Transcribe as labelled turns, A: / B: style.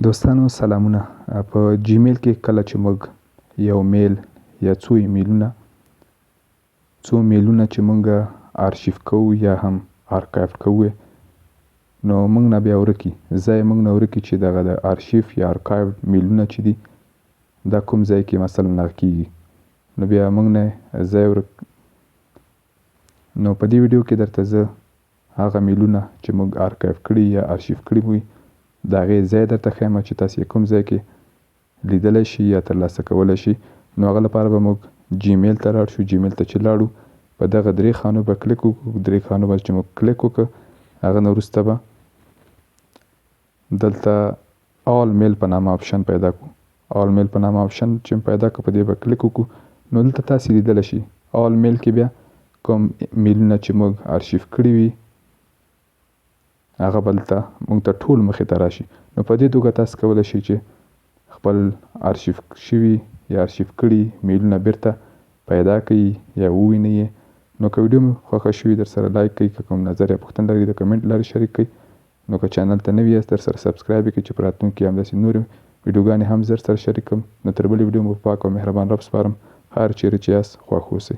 A: دوستانو سلامونه. په جیمیل کې کله چې موږ یو میل یا څو میلونه چې موږ آرشیف کوو یا هم آرکایو کوو نو موږ نه بیا ورکي ځای موږ نه ورکي چې دغه د آرشیف یا آرکایو میلونه چې دي دا کوم ځای کې مثلا نقل کیږي نو بیا موږ نه ځای ورک. نو په دې ویډیو کې درته زه هغه میلونه چې موږ آرکایو کړي یا آرشیف کړي وي د هغې ځای درته ښیم چې تاسې کوم ځای کې لیدلی شي یا ترلاسه کولی شي. نو هغه لپاره به موږ جیمیل ته لاړ شو. جیمیل ته چې لاړو په دغه درې خانو به کلیک وکړو. درې خانو به چې موږ کلیک وکړو هغه نه وروسته به دلته آل میل په نامه آپشن پیدا کړو. آل میل په نامه آپشن چې پیدا کړو په دې به کلیک وکړو نو دلته تاسې لیدلی شي آل میل کې بیا کوم میلونه چې موږ آرشیف کړي وي هغه به دلته موږ ته ټول مخې ته راشي. نو په دې توګه تاسو کولی شئ چې خپل آرشیف شوي یا آرشیف کړي میلونه بیرته پیدا کړئ یا ووینئ. نو که ویډیو مې خوښه شوي در سره لایک کړئ. که کوم نظر یا پوښتنه لرئ د کمنټ لارې شریک کړئ. نو که چینل ته نوي یاست در سره سبسکرایب کړئ چې په راتلونکي کې همداسې نورې ویډیوګانې هم زر سره شریک کړم. نو تر بلې ویډیو مو په پاک او مهربان رب سپارم. هر چیرې چې یاست خوښ اوسئ.